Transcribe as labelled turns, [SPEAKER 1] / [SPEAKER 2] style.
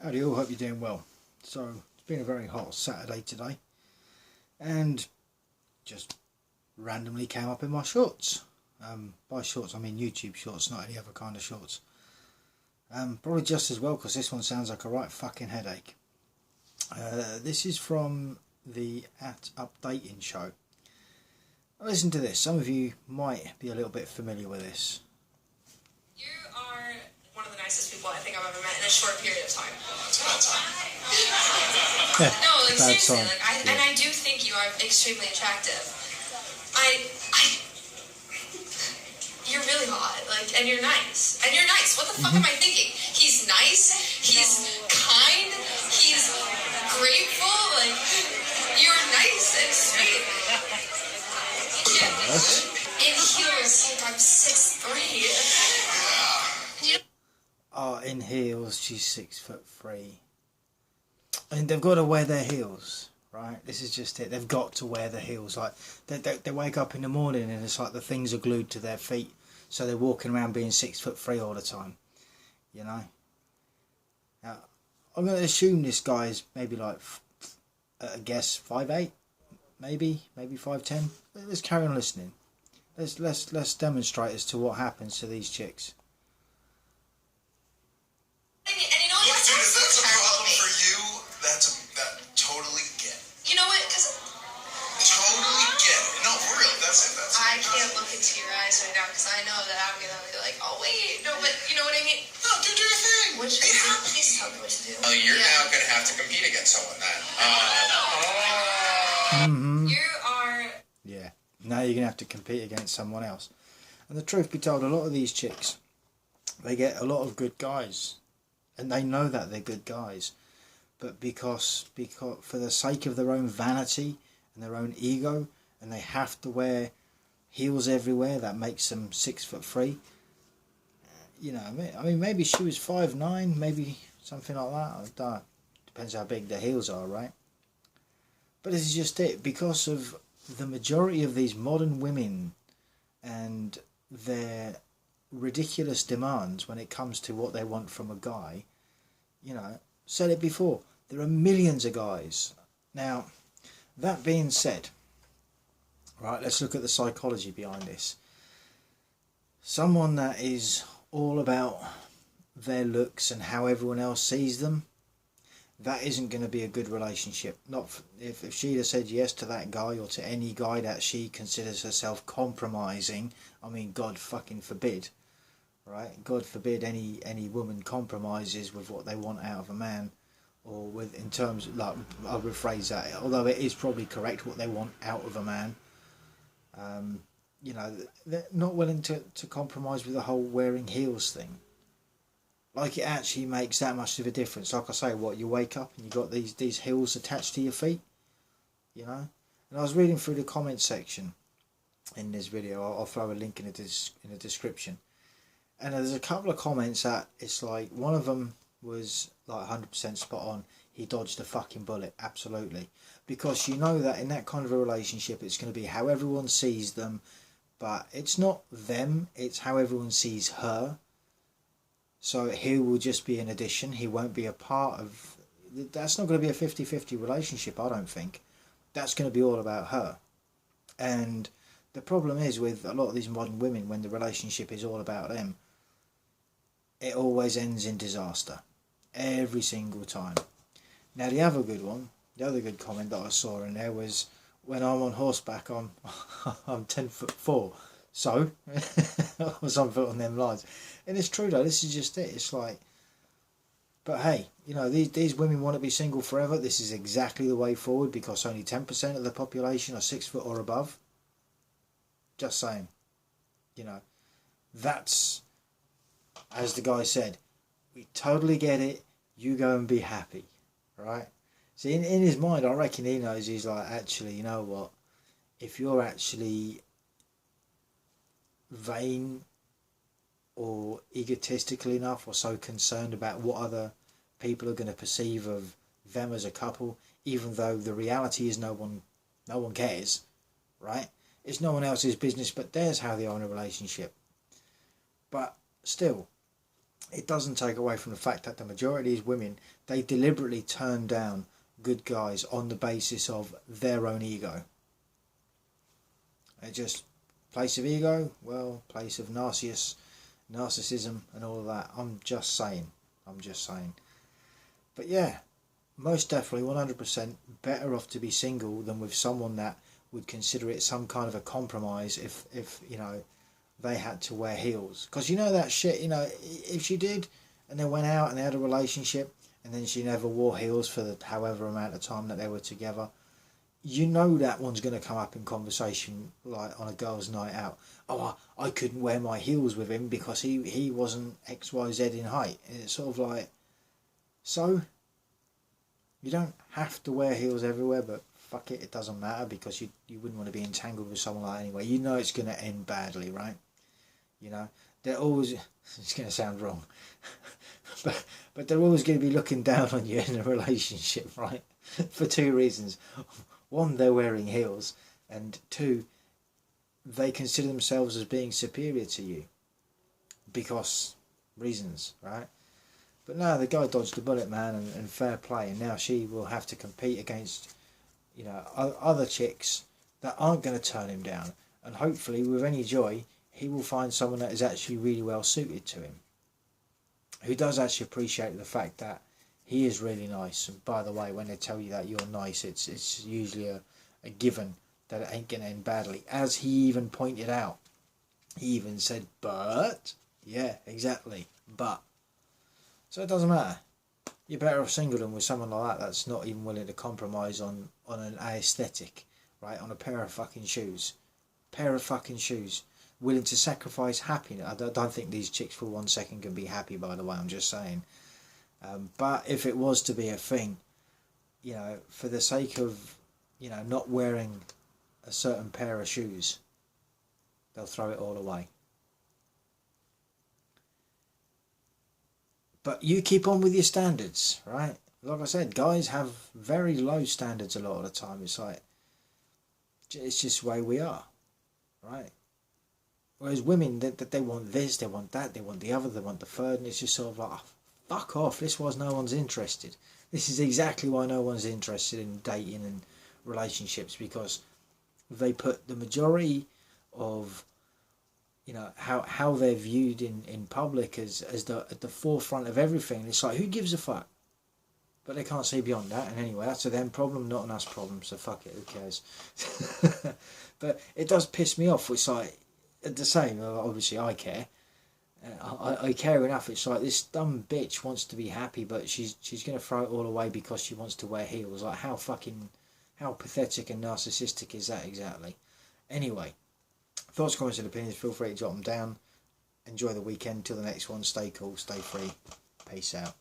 [SPEAKER 1] Howdy all, hope you're doing well. So, it's been a very hot Saturday today, and just randomly came up in my shorts. By shorts I mean YouTube shorts, not any other kind of shorts. Probably just as well, because this one sounds like a right fucking headache. This is from the Updating show. Now listen to this, some of you might be a little bit familiar with this.
[SPEAKER 2] You are one of the nicest people I think I've ever met in a short period of time.
[SPEAKER 3] It's about time.
[SPEAKER 2] No, like
[SPEAKER 1] Bad
[SPEAKER 2] seriously,
[SPEAKER 1] time.
[SPEAKER 2] and I do think you are extremely attractive. You're really hot, and you're nice. And you're nice. What the fuck am I thinking? He's nice, he's kind, he's grateful, you're nice and sweet. Yeah. In heels, I'm 6'3".
[SPEAKER 1] Oh, in heels, she's 6'3". And they've got to wear their heels, right? This is just it. They've got to wear the heels. Like they wake up in the morning and it's like the things are glued to their feet, so they're walking around being 6'3" all the time. You know. Now, I'm going to assume this guy's maybe I guess 5'8", maybe 5'10". Let's carry on listening. Let's demonstrate as to what happens to these chicks.
[SPEAKER 2] And you know what?
[SPEAKER 3] Look, dude, if that's a problem for you, that totally get it.
[SPEAKER 2] You know what? Because
[SPEAKER 3] Totally get it. No, for real, that's it.
[SPEAKER 2] I can't look into your eyes right now because I know that I'm going to be like, oh, wait. No, but you know what I mean?
[SPEAKER 3] No, dude, do your thing.
[SPEAKER 2] What should I do? Please tell me what to do.
[SPEAKER 4] You're now going to have to compete against someone then.
[SPEAKER 2] You are...
[SPEAKER 1] Yeah, now you're going to have to compete against someone else. And the truth be told, a lot of these chicks, they get a lot of good guys. And they know that they're good guys. But because for the sake of their own vanity and their own ego, and they have to wear heels everywhere, that makes them 6'3". You know, I mean, maybe she was 5'9", maybe something like that. I don't know. Depends how big the heels are, right? But this is just it. Because of the majority of these modern women and their ridiculous demands when it comes to what they want from a guy, you know, said it before, there are millions of guys. Now, that being said, right, let's look at the psychology behind this. Someone that is all about their looks and how everyone else sees them, that isn't going to be a good relationship. Not if she'd have said yes to that guy, or to any guy that she considers herself compromising. I mean, God fucking forbid, right? God forbid any woman compromises with what they want out of a man, or with, in terms, like, I'll rephrase that, although it is probably correct what they want out of a man. You know, they're not willing to compromise with the whole wearing heels thing. Like, it actually makes that much of a difference. Like I say, what, you wake up and you got these heels attached to your feet, you know. And I was reading through the comment section in this video. I'll throw a link in the description. And there's a couple of comments that it's like, one of them was like 100% spot on. He dodged a fucking bullet, absolutely. Because you know that in that kind of a relationship, it's going to be how everyone sees them, but it's not them, it's how everyone sees her. So he will just be an addition. He won't be a part of... That's not going to be a 50-50 relationship, I don't think. That's going to be all about her. And the problem is with a lot of these modern women, when the relationship is all about them, it always ends in disaster. Every single time. Now the other good comment that I saw in there was, when I'm on horseback, I'm 10'4". So, or something on them lines. And it's true though, this is just it. It's like, but hey, you know, these women want to be single forever. This is exactly the way forward, because only 10% of the population are 6 foot or above. Just saying. You know, that's, as the guy said, we totally get it. You go and be happy, right? See, in his mind, I reckon he knows, he's like, actually, you know what? If you're actually vain or egotistical enough, or so concerned about what other people are going to perceive of them as a couple, even though the reality is no one cares, right? It's no one else's business but theirs how they are in a relationship. But still, it doesn't take away from the fact that the majority of these women, they deliberately turn down good guys on the basis of their own ego. It just, place of ego, well, place of narcissism and all of that. I'm just saying. But yeah, most definitely 100% better off to be single than with someone that would consider it some kind of a compromise if you know, they had to wear heels. Because you know that shit, you know, if she did and they went out and they had a relationship and then she never wore heels for the however amount of time that they were together, you know that one's going to come up in conversation, like on a girl's night out. Oh, I couldn't wear my heels with him because he wasn't XYZ in height. And it's sort of like, so you don't have to wear heels everywhere, but fuck it, it doesn't matter, because you wouldn't want to be entangled with someone like that anyway. You know it's going to end badly, right? You know, they're always, it's going to sound wrong, but they're always going to be looking down on you in a relationship, right? For two reasons. One, they're wearing heels, and two, they consider themselves as being superior to you because reasons, right? But no, the guy dodged the bullet, man, and fair play, and now she will have to compete against, you know, other chicks that aren't going to turn him down, and hopefully with any joy he will find someone that is actually really well suited to him, who does actually appreciate the fact that he is really nice. And by the way, when they tell you that you're nice, it's usually a given that it ain't going to end badly, as he even pointed out. He even said, but, yeah, exactly, but. So it doesn't matter. You're better off single than with someone like that that's not even willing to compromise on an aesthetic, right? On a pair of fucking shoes. Willing to sacrifice happiness. I don't think these chicks for 1 second can be happy, by the way, I'm just saying. But if it was to be a thing, you know, for the sake of, you know, not wearing a certain pair of shoes, they'll throw it all away. But you keep on with your standards, right? Like I said, guys have very low standards a lot of the time. It's like, it's just the way we are, right? Whereas women, they want this, they want that, they want the other, they want the third, and it's just sort of like, oh, fuck off, this was no one's interested. This is exactly why no one's interested in dating and relationships, because they put the majority of, you know, how they're viewed in public as at the forefront of everything. It's like, who gives a fuck? But they can't see beyond that, and anyway, that's a them problem, not an us problem, so fuck it, who cares? But it does piss me off. It's like, the same, obviously I care. I care enough. It's like, this dumb bitch wants to be happy, but she's going to throw it all away because she wants to wear heels. Like, how pathetic and narcissistic is that exactly? Anyway, thoughts, comments and opinions, feel free to jot them down. Enjoy the weekend. Till the next one, stay cool, stay free. Peace out.